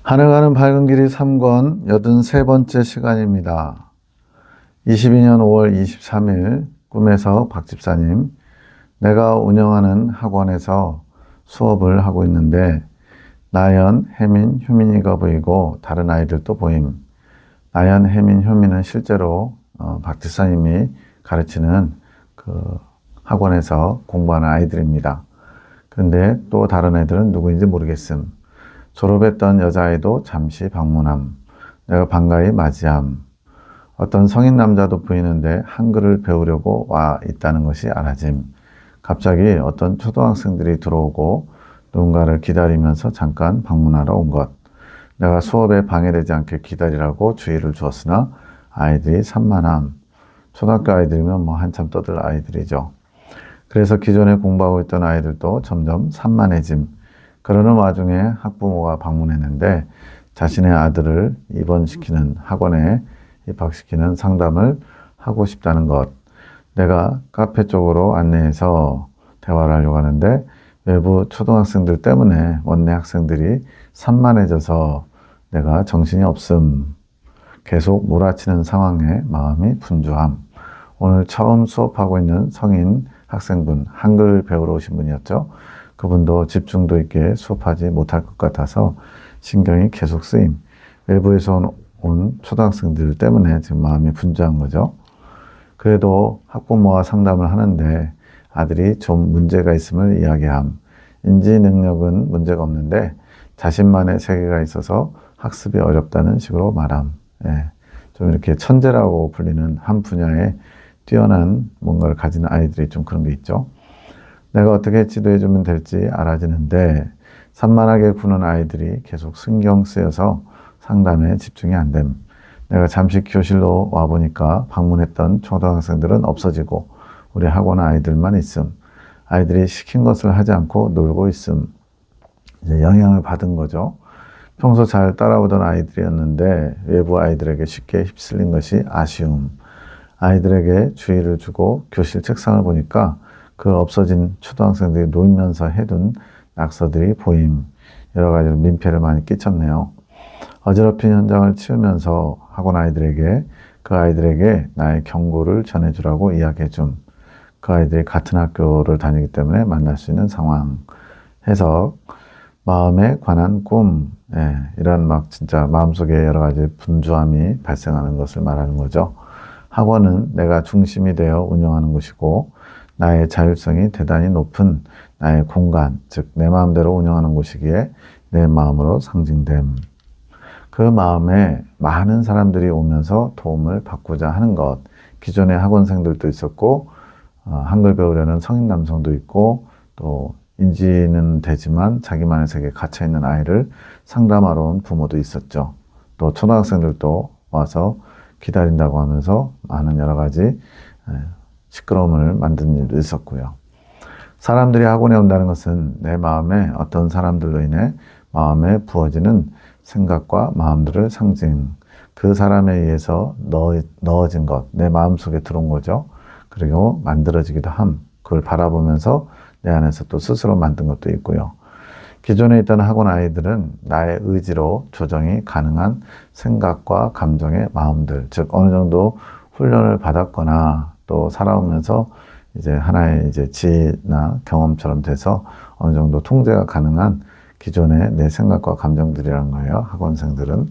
하늘 가는 밝은 길이 3권 83번째 시간입니다. 22년 5월 23일 꿈에서 박 집사님, 내가 운영하는 학원에서 수업을 하고 있는데 나연, 혜민, 효민이가 보이고 다른 아이들도 보임. 나연, 혜민, 효민은 실제로 박 집사님이 가르치는 그 학원에서 공부하는 아이들입니다. 그런데 또 다른 애들은 누구인지 모르겠음. 졸업했던 여자아이도 잠시 방문함. 내가 반가이 맞이함. 어떤 성인 남자도 보이는데 한글을 배우려고 와 있다는 것이 알아짐. 갑자기 어떤 초등학생들이 들어오고 누군가를 기다리면서 잠깐 방문하러 온 것. 내가 수업에 방해되지 않게 기다리라고 주의를 주었으나 아이들이 산만함. 초등학교 아이들이면 뭐 한참 떠들 아이들이죠. 그래서 기존에 공부하고 있던 아이들도 점점 산만해짐. 그러는 와중에 학부모가 방문했는데 자신의 아들을 입원시키는 학원에 입학시키는 상담을 하고 싶다는 것. 내가 카페 쪽으로 안내해서 대화를 하려고 하는데 외부 초등학생들 때문에 원내 학생들이 산만해져서 내가 정신이 없음. 계속 몰아치는 상황에 마음이 분주함. 오늘 처음 수업하고 있는 성인 학생분, 한글 배우러 오신 분이었죠. 그분도 집중도 있게 수업하지 못할 것 같아서 신경이 계속 쓰임. 외부에서 온 초등학생들 때문에 지금 마음이 분주한 거죠. 그래도 학부모와 상담을 하는데 아들이 좀 문제가 있음을 이야기함. 인지 능력은 문제가 없는데 자신만의 세계가 있어서 학습이 어렵다는 식으로 말함. 예, 좀 이렇게 천재라고 불리는 한 분야에 뛰어난 뭔가를 가진 아이들이 좀 그런 게 있죠. 내가 어떻게 지도해주면 될지 알아지는데 산만하게 구는 아이들이 계속 신경 쓰여서 상담에 집중이 안 됨. 내가 잠시 교실로 와보니까 방문했던 초등학생들은 없어지고 우리 학원 아이들만 있음. 아이들이 시킨 것을 하지 않고 놀고 있음. 이제 영향을 받은 거죠. 평소 잘 따라오던 아이들이었는데 외부 아이들에게 쉽게 휩쓸린 것이 아쉬움. 아이들에게 주의를 주고 교실 책상을 보니까 그 없어진 초등학생들이 놀면서 해둔 낙서들이 보임. 여러 가지로 민폐를 많이 끼쳤네요. 어지럽힌 현장을 치우면서 학원 아이들에게 그 아이들에게 나의 경고를 전해주라고 이야기해줌. 그 아이들이 같은 학교를 다니기 때문에 만날 수 있는 상황. 해석. 마음에 관한 꿈. 예, 이런 막 진짜 마음속에 여러 가지 분주함이 발생하는 것을 말하는 거죠. 학원은 내가 중심이 되어 운영하는 곳이고 나의 자율성이 대단히 높은 나의 공간, 즉 내 마음대로 운영하는 곳이기에 내 마음으로 상징됨. 그 마음에 많은 사람들이 오면서 도움을 받고자 하는 것. 기존의 학원생들도 있었고 한글 배우려는 성인 남성도 있고 또 인지는 되지만 자기만의 세계에 갇혀있는 아이를 상담하러 온 부모도 있었죠. 또 초등학생들도 와서 기다린다고 하면서 많은 여러 가지 시끄러움을 만든 일도 있었고요. 사람들이 학원에 온다는 것은 내 마음에 어떤 사람들로 인해 마음에 부어지는 생각과 마음들을 상징, 그 사람에 의해서 넣어진 것, 내 마음속에 들어온 거죠. 그리고 만들어지기도 함. 그걸 바라보면서 내 안에서 또 스스로 만든 것도 있고요. 기존에 있던 학원 아이들은 나의 의지로 조정이 가능한 생각과 감정의 마음들, 즉 어느 정도 훈련을 받았거나 또 살아오면서 이제 하나의 이제 지혜나 경험처럼 돼서 어느 정도 통제가 가능한 기존의 내 생각과 감정들이란 거예요. 학원생들은.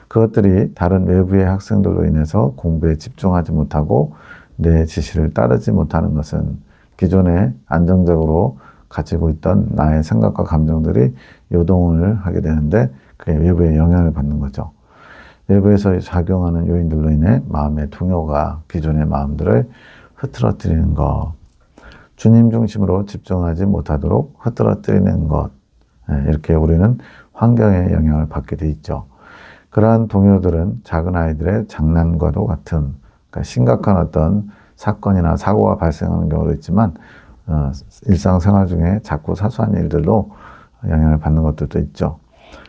그것들이 다른 외부의 학생들로 인해서 공부에 집중하지 못하고 내 지시를 따르지 못하는 것은 기존에 안정적으로 가지고 있던 나의 생각과 감정들이 요동을 하게 되는데 그게 외부의 영향을 받는 거죠. 외부에서 작용하는 요인들로 인해 마음의 동요가 기존의 마음들을 흐트러뜨리는 것. 주님 중심으로 집중하지 못하도록 흐트러뜨리는 것. 이렇게 우리는 환경의 영향을 받게 돼 있죠. 그러한 동요들은 작은 아이들의 장난과도 같은, 그러니까 심각한 어떤 사건이나 사고가 발생하는 경우도 있지만 일상생활 중에 자꾸 사소한 일들로 영향을 받는 것들도 있죠.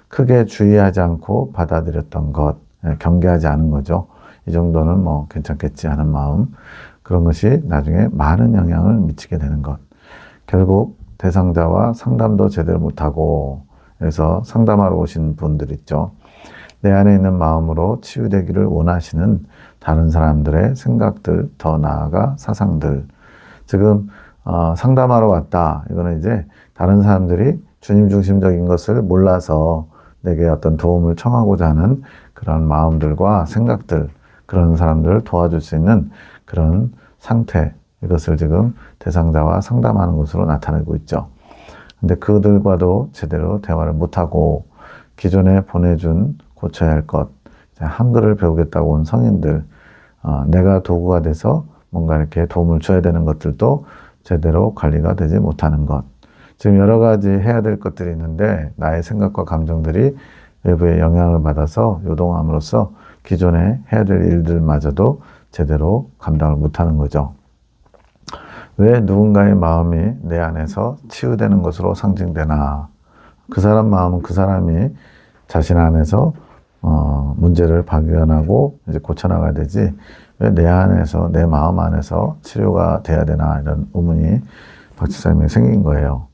크게 주의하지 않고 받아들였던 것, 경계하지 않은 거죠. 이 정도는 뭐 괜찮겠지 하는 마음. 그런 것이 나중에 많은 영향을 미치게 되는 것. 결국 대상자와 상담도 제대로 못하고 그래서 상담하러 오신 분들 있죠. 내 안에 있는 마음으로 치유되기를 원하시는 다른 사람들의 생각들, 더 나아가 사상들. 지금 상담하러 왔다. 이거는 이제 다른 사람들이 주님 중심적인 것을 몰라서 내게 어떤 도움을 청하고자 하는 그런 마음들과 생각들, 그런 사람들을 도와줄 수 있는 그런 상태, 이것을 지금 대상자와 상담하는 것으로 나타내고 있죠. 근데 그들과도 제대로 대화를 못하고 기존에 보내준 고쳐야 할 것, 한글을 배우겠다고 온 성인들, 내가 도구가 돼서 뭔가 이렇게 도움을 줘야 되는 것들도 제대로 관리가 되지 못하는 것. 지금 여러 가지 해야 될 것들이 있는데 나의 생각과 감정들이 외부의 영향을 받아서 요동함으로써 기존에 해야 될 일들마저도 제대로 감당을 못하는 거죠. 왜 누군가의 마음이 내 안에서 치유되는 것으로 상징되나? 그 사람 마음은 그 사람이 자신 안에서 문제를 발견하고 이제 고쳐나가야 되지, 왜 내 안에서, 내 마음 안에서 치료가 돼야 되나, 이런 의문이 박 집사님에게 생긴 거예요.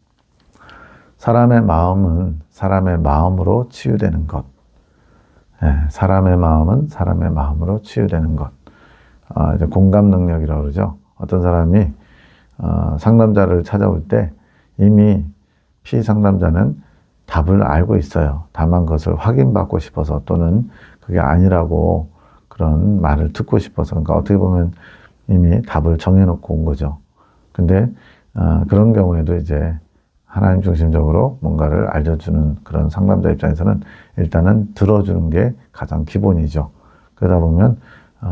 사람의 마음은 사람의 마음으로 치유되는 것. 사람의 마음은 사람의 마음으로 치유되는 것. 이제 공감 능력이라고 그러죠. 어떤 사람이 상담자를 찾아올 때 이미 피상담자는 답을 알고 있어요. 다만 그것을 확인받고 싶어서, 또는 그게 아니라고 그런 말을 듣고 싶어서, 그러니까 어떻게 보면 이미 답을 정해놓고 온 거죠. 근데 그런 경우에도 이제 하나님 중심적으로 뭔가를 알려주는 그런 상담자 입장에서는 일단은 들어주는 게 가장 기본이죠. 그러다 보면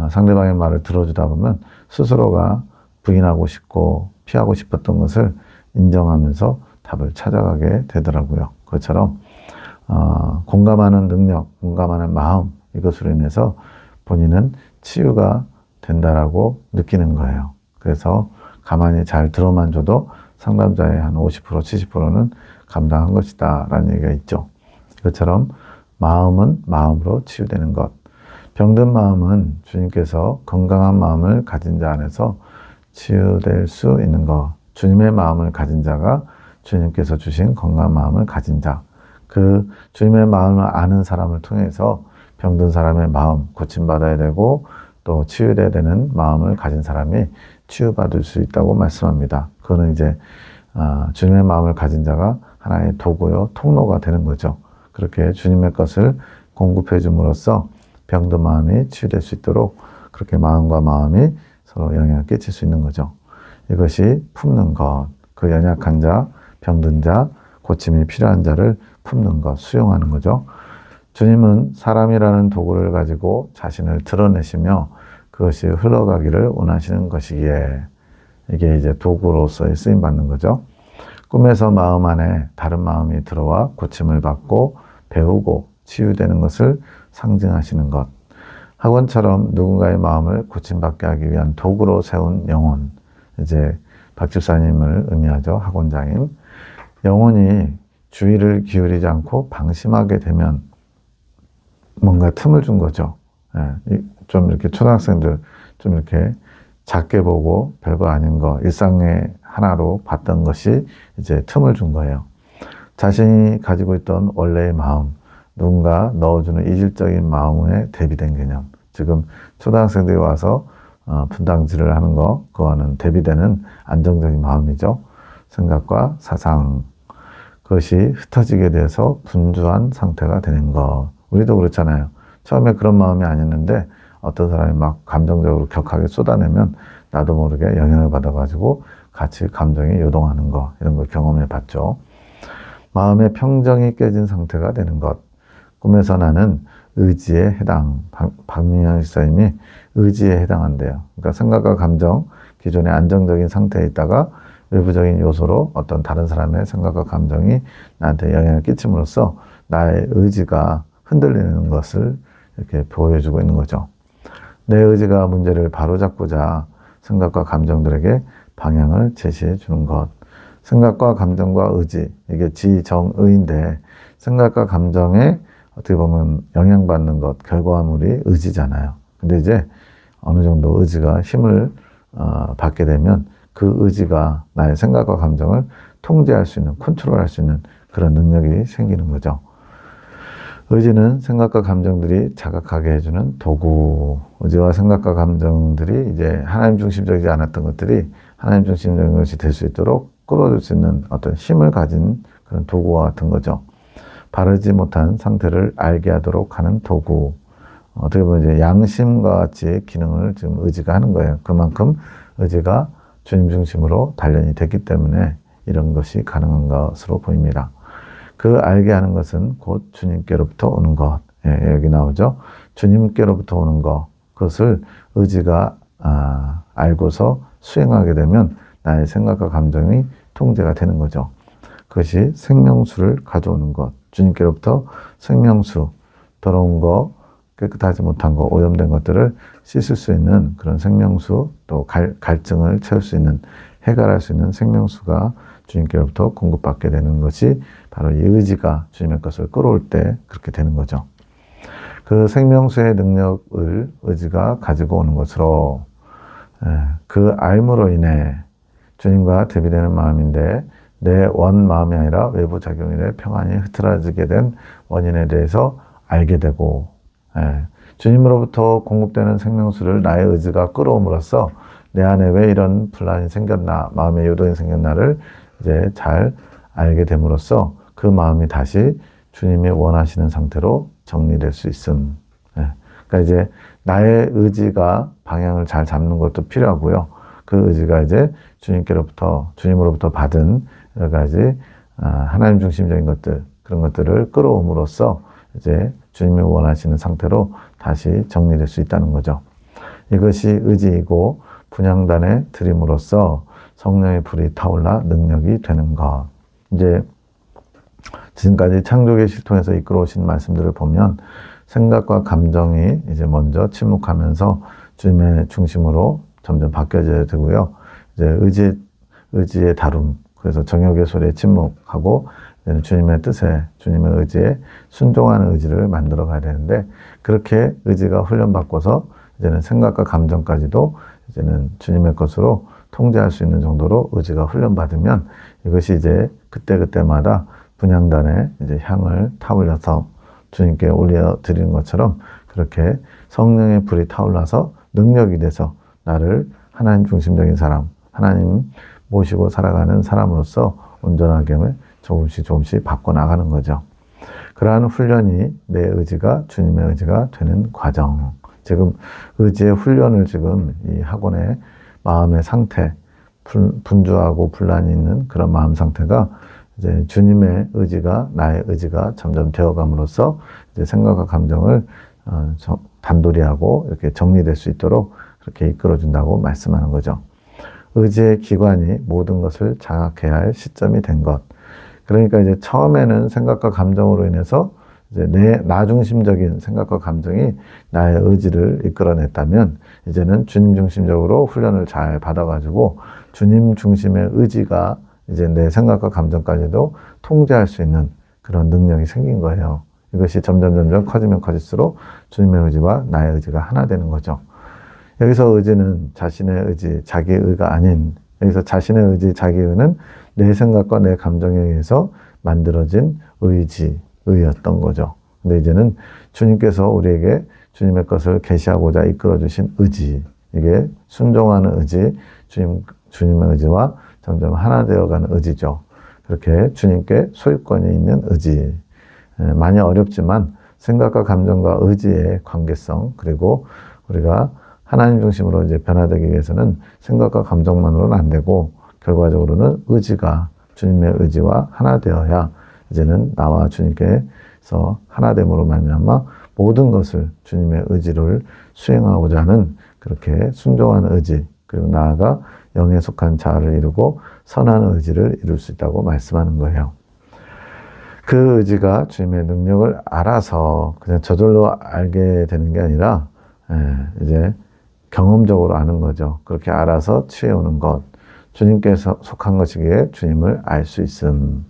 상대방의 말을 들어주다 보면 스스로가 부인하고 싶고 피하고 싶었던 것을 인정하면서 답을 찾아가게 되더라고요. 그것처럼 공감하는 능력, 공감하는 마음, 이것으로 인해서 본인은 치유가 된다라고 느끼는 거예요. 그래서 가만히 잘 들어만 줘도 상담자의 한 50%, 70%는 감당한 것이다 라는 얘기가 있죠. 그것처럼 마음은 마음으로 치유되는 것. 병든 마음은 주님께서 건강한 마음을 가진 자 안에서 치유될 수 있는 것. 주님의 마음을 가진 자가 주님께서 주신 건강한 마음을 가진 자. 그 주님의 마음을 아는 사람을 통해서 병든 사람의 마음 고침받아야 되고 또 치유돼야 되는 마음을 가진 사람이 치유받을 수 있다고 말씀합니다. 그거는 이제 주님의 마음을 가진 자가 하나의 도구요, 통로가 되는 거죠. 그렇게 주님의 것을 공급해 줌으로써 병든 마음이 치유될 수 있도록 그렇게 마음과 마음이 서로 영향을 끼칠 수 있는 거죠. 이것이 품는 것, 그 연약한 자, 병든 자, 고침이 필요한 자를 품는 것, 수용하는 거죠. 주님은 사람이라는 도구를 가지고 자신을 드러내시며 그것이 흘러가기를 원하시는 것이기에 이게 이제 도구로서의 쓰임받는 거죠. 꿈에서 마음 안에 다른 마음이 들어와 고침을 받고 배우고 치유되는 것을 상징하시는 것. 학원처럼 누군가의 마음을 고침받게 하기 위한 도구로 세운 영혼. 이제 박 집사님을 의미하죠. 학원장님. 영혼이 주의를 기울이지 않고 방심하게 되면 뭔가 틈을 준 거죠. 좀 이렇게 초등학생들 좀 이렇게 작게 보고 별거 아닌 거, 일상의 하나로 봤던 것이 이제 틈을 준 거예요. 자신이 가지고 있던 원래의 마음, 누군가 넣어주는 이질적인 마음에 대비된 개념. 지금 초등학생들이 와서 분당질을 하는 거, 그거는 대비되는 안정적인 마음이죠. 생각과 사상, 그것이 흩어지게 돼서 분주한 상태가 되는 것. 우리도 그렇잖아요. 처음에 그런 마음이 아니었는데 어떤 사람이 막 감정적으로 격하게 쏟아내면 나도 모르게 영향을 받아가지고 같이 감정이 요동하는 거, 이런 걸 경험해 봤죠. 마음의 평정이 깨진 상태가 되는 것. 꿈에서 나는 의지에 해당, 박민영 집사님이 의지에 해당한대요. 그러니까 생각과 감정, 기존의 안정적인 상태에 있다가 외부적인 요소로 어떤 다른 사람의 생각과 감정이 나한테 영향을 끼침으로써 나의 의지가 흔들리는 것을 이렇게 보여주고 있는 거죠. 내 의지가 문제를 바로잡고자 생각과 감정들에게 방향을 제시해 주는 것. 생각과 감정과 의지, 이게 지정의인데 생각과 감정에 어떻게 보면 영향받는 것, 결과물이 의지잖아요. 근데 이제 어느 정도 의지가 힘을 받게 되면 그 의지가 나의 생각과 감정을 통제할 수 있는, 컨트롤할 수 있는 그런 능력이 생기는 거죠. 의지는 생각과 감정들이 자각하게 해주는 도구. 의지와 생각과 감정들이 이제 하나님 중심적이지 않았던 것들이 하나님 중심적인 것이 될 수 있도록 끌어줄 수 있는 어떤 힘을 가진 그런 도구와 같은 거죠. 바르지 못한 상태를 알게 하도록 하는 도구. 어떻게 보면 이제 양심과 같이 기능을 지금 의지가 하는 거예요. 그만큼 의지가 주님 중심으로 단련이 됐기 때문에 이런 것이 가능한 것으로 보입니다. 그 알게 하는 것은 곧 주님께로부터 오는 것. 예, 여기 나오죠. 주님께로부터 오는 것. 그것을 의지가 알고서 수행하게 되면 나의 생각과 감정이 통제가 되는 거죠. 그것이 생명수를 가져오는 것. 주님께로부터 생명수, 더러운 거, 깨끗하지 못한 거, 오염된 것들을 씻을 수 있는 그런 생명수, 또 갈증을 채울 수 있는, 해결할 수 있는 생명수가 주님께로부터 공급받게 되는 것이 바로 이 의지가 주님의 것을 끌어올 때 그렇게 되는 거죠. 그 생명수의 능력을 의지가 가지고 오는 것으로 그 알므로 인해 주님과 대비되는 마음인데 내 원 마음이 아니라 외부 작용이 돼 평안이 흐트러지게 된 원인에 대해서 알게 되고 주님으로부터 공급되는 생명수를 나의 의지가 끌어옴으로써 내 안에 왜 이런 분란이 생겼나, 마음의 요동이 생겼나를 이제 잘 알게 됨으로써 그 마음이 다시 주님이 원하시는 상태로 정리될 수 있음. 그러니까 이제 나의 의지가 방향을 잘 잡는 것도 필요하고요. 그 의지가 이제 주님으로부터 받은 여러 가지 하나님 중심적인 것들, 그런 것들을 끌어옴으로써 이제 주님이 원하시는 상태로 다시 정리될 수 있다는 거죠. 이것이 의지이고 분향단에 드림으로써 성령의 불이 타올라 능력이 되는 것. 이제 지금까지 창조계시를 통해서 이끌어오신 말씀들을 보면 생각과 감정이 이제 먼저 침묵하면서 주님의 중심으로 점점 바뀌어져야 되고요. 이제 의지의 다룸, 그래서 정욕의 소리에 침묵하고 주님의 뜻에, 주님의 의지에 순종하는 의지를 만들어 가야 되는데 그렇게 의지가 훈련받고서 이제는 생각과 감정까지도 이제는 주님의 것으로 통제할 수 있는 정도로 의지가 훈련받으면 이것이 이제 그때그때마다 분향단에 이제 향을 타올려서 주님께 올려드리는 것처럼 그렇게 성령의 불이 타올라서 능력이 돼서 나를 하나님 중심적인 사람, 하나님 모시고 살아가는 사람으로서 온전하게 조금씩 바꿔나가는 거죠. 그러한 훈련이 내 의지가 주님의 의지가 되는 과정. 지금 의지의 훈련을 지금 이 학원의 마음의 상태, 분주하고 분란이 있는 그런 마음 상태가 이제 주님의 의지가 나의 의지가 점점 되어감으로써 이제 생각과 감정을 단도리하고 이렇게 정리될 수 있도록 그렇게 이끌어준다고 말씀하는 거죠. 의지의 기관이 모든 것을 장악해야 할 시점이 된 것. 그러니까 이제 처음에는 생각과 감정으로 인해서 이제 나 중심적인 생각과 감정이 나의 의지를 이끌어냈다면 이제는 주님 중심적으로 훈련을 잘 받아가지고 주님 중심의 의지가 이제 내 생각과 감정까지도 통제할 수 있는 그런 능력이 생긴 거예요. 이것이 점점 커지면 커질수록 주님의 의지와 나의 의지가 하나 되는 거죠. 여기서 의지는 자신의 의지, 자기의 의가 아닌, 여기서 자신의 의지, 자기의 의는 내 생각과 내 감정에 의해서 만들어진 의였던 거죠. 근데 이제는 주님께서 우리에게 주님의 것을 계시하고자 이끌어 주신 의지, 이게 순종하는 의지, 주님의 의지와 점점 하나 되어가는 의지죠. 그렇게 주님께 소유권이 있는 의지. 많이 어렵지만 생각과 감정과 의지의 관계성, 그리고 우리가 하나님 중심으로 이제 변화되기 위해서는 생각과 감정만으로는 안 되고 결과적으로는 의지가 주님의 의지와 하나 되어야 이제는 나와 주님께서 하나됨으로 말미암아 모든 것을 주님의 의지를 수행하고자 하는 그렇게 순종하는 의지, 그리고 나아가 영에 속한 자아를 이루고 선한 의지를 이룰 수 있다고 말씀하는 거예요. 그 의지가 주님의 능력을 알아서 그냥 저절로 알게 되는 게 아니라 이제 경험적으로 아는 거죠. 그렇게 알아서 취해오는 것. 주님께서 속한 것이기에 주님을 알 수 있음.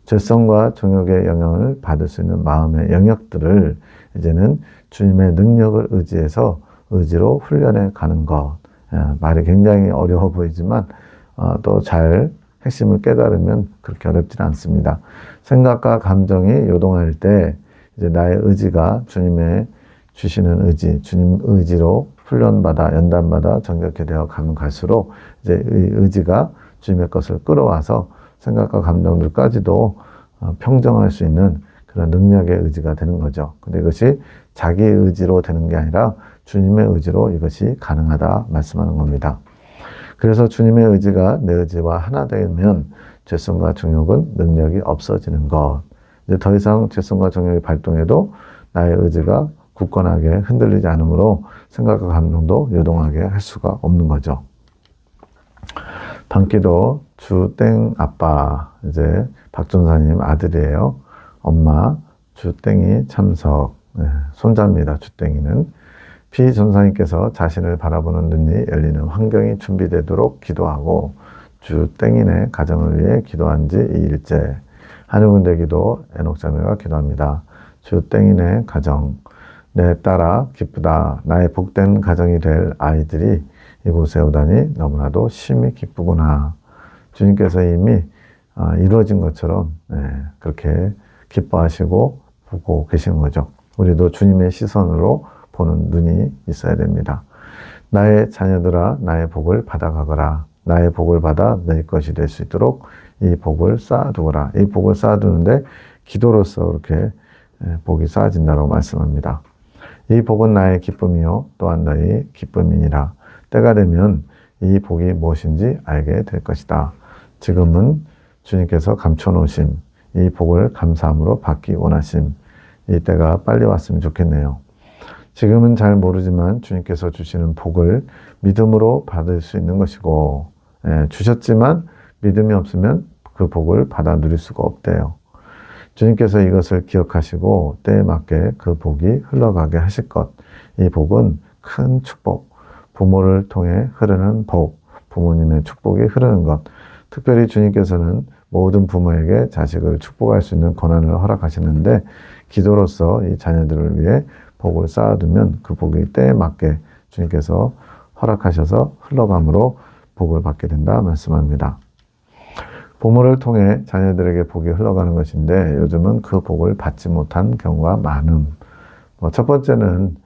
죄성과 정욕의 영향을 받을 수 있는 마음의 영역들을 이제는 주님의 능력을 의지해서 의지로 훈련해 가는 것. 말이 굉장히 어려워 보이지만 또 잘 핵심을 깨달으면 그렇게 어렵지는 않습니다. 생각과 감정이 요동할 때 이제 나의 의지가 주님의 주시는 의지, 주님 의지로 훈련받아 연단받아 정결케 되어 가면 갈수록 이제 이 의지가 주님의 것을 끌어와서 생각과 감정들까지도 평정할 수 있는 그런 능력의 의지가 되는 거죠. 근데 이것이 자기 의지로 되는 게 아니라 주님의 의지로 이것이 가능하다 말씀하는 겁니다. 그래서 주님의 의지가 내 의지와 하나 되면 죄성과 정욕은 능력이 없어지는 것. 이제 더 이상 죄성과 정욕이 발동해도 나의 의지가 굳건하게 흔들리지 않으므로 생각과 감정도 요동하게 할 수가 없는 거죠. 단기도 주땡 아빠, 이제 박전사님 아들이에요. 엄마 주땡이 참석, 손자입니다. 주땡이는. 피 전사님께서 자신을 바라보는 눈이 열리는 환경이 준비되도록 기도하고 주땡이네 가정을 위해 기도한 지 2일째. 한우군대 기도 에녹자매가 기도합니다. 주땡이네 가정, 내 딸아 기쁘다. 나의 복된 가정이 될 아이들이 이곳에 오다니 너무나도 심히 기쁘구나. 주님께서 이미 이루어진 것처럼 그렇게 기뻐하시고 보고 계시는 거죠. 우리도 주님의 시선으로 보는 눈이 있어야 됩니다. 나의 자녀들아 나의 복을 받아가거라. 나의 복을 받아 너희 것이 될 수 있도록 이 복을 쌓아두거라. 이 복을 쌓아두는데 기도로서 그렇게 복이 쌓아진다고 말씀합니다. 이 복은 나의 기쁨이요 또한 너희 기쁨이니라. 때가 되면 이 복이 무엇인지 알게 될 것이다. 지금은 주님께서 감춰놓으신 이 복을 감사함으로 받기 원하심. 이 때가 빨리 왔으면 좋겠네요. 지금은 잘 모르지만 주님께서 주시는 복을 믿음으로 받을 수 있는 것이고, 주셨지만 믿음이 없으면 그 복을 받아 누릴 수가 없대요. 주님께서 이것을 기억하시고 때에 맞게 그 복이 흘러가게 하실 것. 이 복은 큰 축복, 부모를 통해 흐르는 복, 부모님의 축복이 흐르는 것. 특별히 주님께서는 모든 부모에게 자식을 축복할 수 있는 권한을 허락하시는데 기도로서 이 자녀들을 위해 복을 쌓아두면 그 복이 때에 맞게 주님께서 허락하셔서 흘러감으로 복을 받게 된다 말씀합니다. 부모를 통해 자녀들에게 복이 흘러가는 것인데 요즘은 그 복을 받지 못한 경우가 많음. 첫 번째는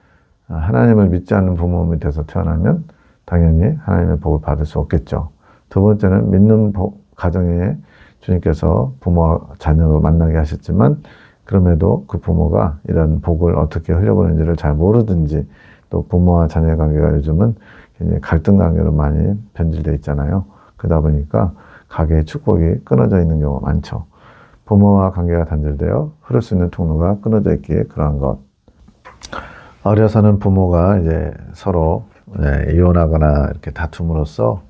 하나님을 믿지 않는 부모 밑에서 태어나면 당연히 하나님의 복을 받을 수 없겠죠. 두 번째는 믿는 가정에 주님께서 부모와 자녀로 만나게 하셨지만 그럼에도 그 부모가 이런 복을 어떻게 흘려보는지를 잘 모르든지 또 부모와 자녀의 관계가 요즘은 굉장히 갈등 관계로 많이 변질되어 있잖아요. 그러다 보니까 가게의 축복이 끊어져 있는 경우가 많죠. 부모와 관계가 단절되어 흐를 수 있는 통로가 끊어져 있기에 그러한 것. 어려서는 부모가 이제 서로 이혼하거나 이렇게 다툼으로써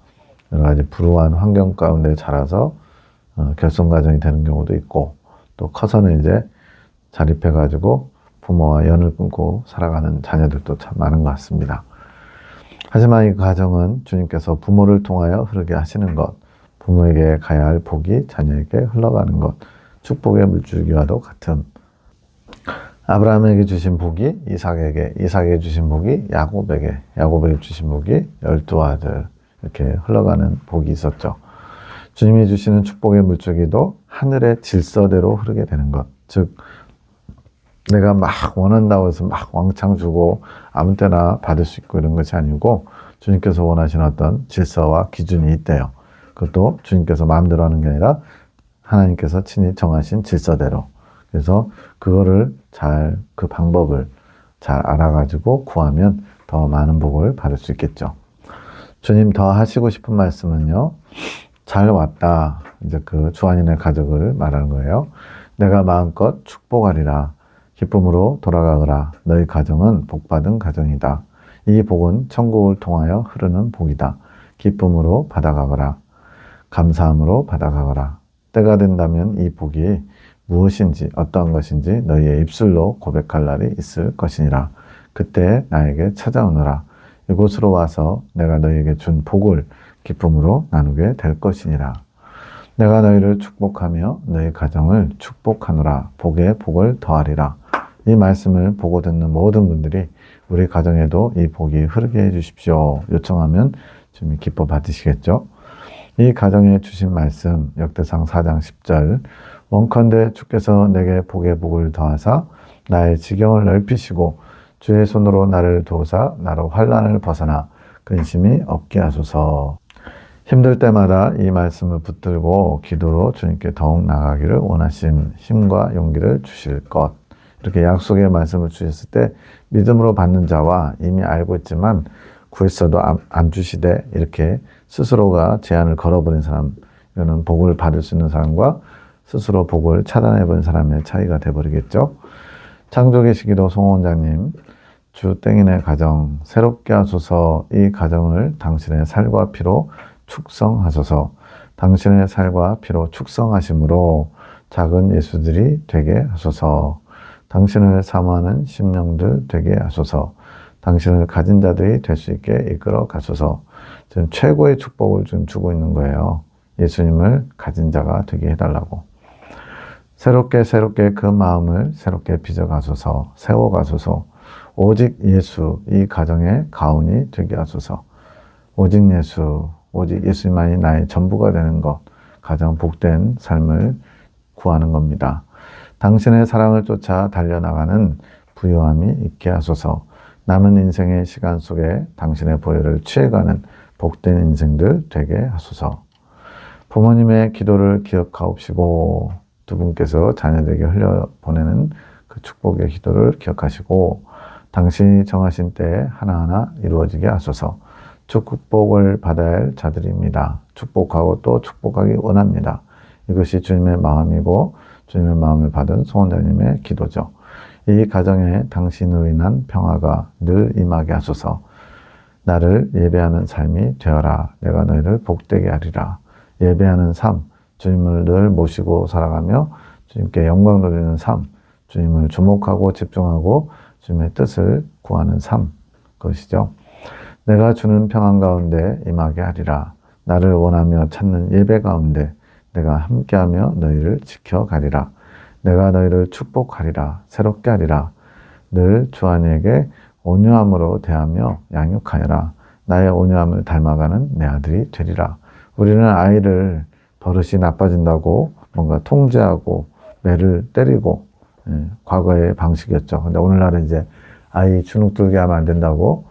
여러 가지 불우한 환경 가운데 자라서 결손 가정이 되는 경우도 있고 또 커서는 이제 자립해가지고 부모와 연을 끊고 살아가는 자녀들도 참 많은 것 같습니다. 하지만 이 가정은 주님께서 부모를 통하여 흐르게 하시는 것, 부모에게 가야 할 복이 자녀에게 흘러가는 것, 축복의 물줄기와도 같음. 아브라함에게 주신 복이 이삭에게 주신 복이 야곱에게 주신 복이 12아들 이렇게 흘러가는 복이 있었죠. 주님이 주시는 축복의 물줄기도 하늘의 질서대로 흐르게 되는 것. 즉 내가 막 원한다고 해서 막 왕창 주고 아무 때나 받을 수 있고 이런 것이 아니고 주님께서 원하시는 어떤 질서와 기준이 있대요. 그것도 주님께서 마음대로 하는 게 아니라 하나님께서 친히 정하신 질서대로. 그래서 그거를 그 방법을 잘 알아가지고 구하면 더 많은 복을 받을 수 있겠죠. 주님 더 하시고 싶은 말씀은요. 잘 왔다. 이제 그 주한인의 가족을 말하는 거예요. 내가 마음껏 축복하리라. 기쁨으로 돌아가거라. 너희 가정은 복받은 가정이다. 이 복은 천국을 통하여 흐르는 복이다. 기쁨으로 받아가거라. 감사함으로 받아가거라. 때가 된다면 이 복이 무엇인지 어떠한 것인지 너희의 입술로 고백할 날이 있을 것이니라. 그때 나에게 찾아오너라. 이곳으로 와서 내가 너희에게 준 복을 기쁨으로 나누게 될 것이니라. 내가 너희를 축복하며 너희 가정을 축복하노라. 복에 복을 더하리라. 이 말씀을 보고 듣는 모든 분들이 우리 가정에도 이 복이 흐르게 해 주십시오. 요청하면 주님이 기뻐 받으시겠죠. 이 가정에 주신 말씀 역대상 4장 10절 원컨대 주께서 내게 복에 복을 더하사 나의 지경을 넓히시고 주의 손으로 나를 도우사 나로 환난을 벗어나 근심이 없게 하소서. 힘들 때마다 이 말씀을 붙들고 기도로 주님께 더욱 나가기를 원하심 힘과 용기를 주실 것. 이렇게 약속의 말씀을 주셨을 때 믿음으로 받는 자와 이미 알고 있지만 구했어도 안 주시되 이렇게 스스로가 제한을 걸어버린 사람, 이거는 복을 받을 수 있는 사람과 스스로 복을 차단해버린 사람의 차이가 돼버리겠죠. 창조기 시기도 송 원장님, 주 땡이네 가정 새롭게 하소서. 이 가정을 당신의 살과 피로 축성하소서. 당신의 살과 피로 축성하심으로 작은 예수들이 되게 하소서. 당신을 사모하는 심령들 되게 하소서. 당신을 가진 자들이 될 수 있게 이끌어 가소서. 지금 최고의 축복을 지금 주고 있는 거예요. 예수님을 가진 자가 되게 해달라고. 새롭게 그 마음을 새롭게 빚어가소서. 세워가소서. 오직 예수, 이 가정의 가훈이 되게 하소서. 오직 예수, 오직 예수님만이 나의 전부가 되는 것, 가장 복된 삶을 구하는 겁니다. 당신의 사랑을 쫓아 달려나가는 부요함이 있게 하소서. 남은 인생의 시간 속에 당신의 보혈을 취해가는 복된 인생들 되게 하소서. 부모님의 기도를 기억하옵시고 두 분께서 자녀들에게 흘려보내는 그 축복의 기도를 기억하시고 당신이 정하신 때에 하나하나 이루어지게 하소서. 축복을 받아야 할 자들입니다. 축복하고 또 축복하기 원합니다. 이것이 주님의 마음이고 주님의 마음을 받은 송 원장님의 기도죠. 이 가정에 당신으로 인한 평화가 늘 임하게 하소서. 나를 예배하는 삶이 되어라. 내가 너희를 복되게 하리라. 예배하는 삶, 주님을 늘 모시고 살아가며 주님께 영광 돌리는 삶, 주님을 주목하고 집중하고 주님의 뜻을 구하는 삶, 그것이죠. 내가 주는 평안 가운데 임하게 하리라. 나를 원하며 찾는 예배 가운데 내가 함께하며 너희를 지켜가리라. 내가 너희를 축복하리라. 새롭게 하리라. 늘 주안에게 온유함으로 대하며 양육하여라. 나의 온유함을 닮아가는 내 아들이 되리라. 우리는 아이를 버릇이 나빠진다고 뭔가 통제하고 매를 때리고 과거의 방식이었죠. 근데 오늘날은 이제 아이 주눅들게 하면 안 된다고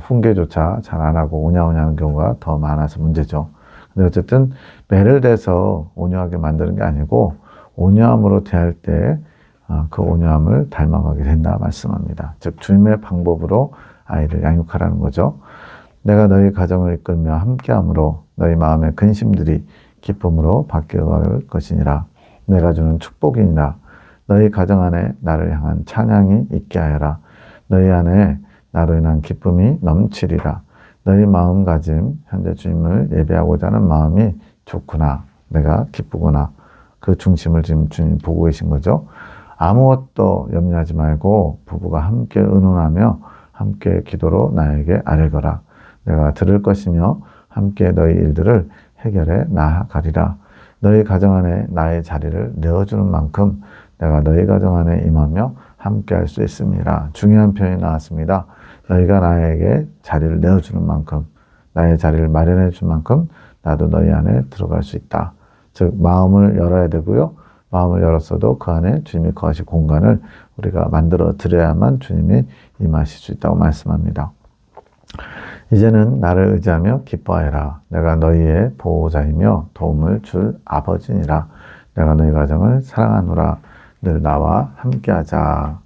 훈계조차 잘 안 하고 오냐오냐 하는 경우가 더 많아서 문제죠. 근데 어쨌든 매를 대서 온유하게 만드는 게 아니고 온유함으로 대할 때 그 온유함을 닮아가게 된다 말씀합니다. 즉 주님의 방법으로 아이를 양육하라는 거죠. 내가 너희 가정을 이끌며 함께함으로 너희 마음의 근심들이 기쁨으로 바뀌어갈 것이니라. 내가 주는 축복이니라. 너희 가정 안에 나를 향한 찬양이 있게 하여라. 너희 안에 나로 인한 기쁨이 넘치리라. 너희 마음가짐, 현재 주님을 예배하고자 하는 마음이 좋구나. 내가 기쁘구나. 그 중심을 지금 주님 보고 계신 거죠. 아무것도 염려하지 말고 부부가 함께 의논하며 함께 기도로 나에게 아뢰거라. 내가 들을 것이며 함께 너희 일들을 해결해 나아가리라. 너희 가정 안에 나의 자리를 내어주는 만큼 내가 너희 가정 안에 임하며 함께 할 수 있습니다. 중요한 표현이 나왔습니다. 너희가 나에게 자리를 내어주는 만큼, 나의 자리를 마련해 줄 만큼 나도 너희 안에 들어갈 수 있다. 즉 마음을 열어야 되고요. 마음을 열었어도 그 안에 주님이 거하실 공간을 우리가 만들어 드려야만 주님이 임하실 수 있다고 말씀합니다. 이제는 나를 의지하며 기뻐하여라. 내가 너희의 보호자이며 도움을 줄 아버지니라. 내가 너희 가정을 사랑하노라. 늘 나와 함께하자.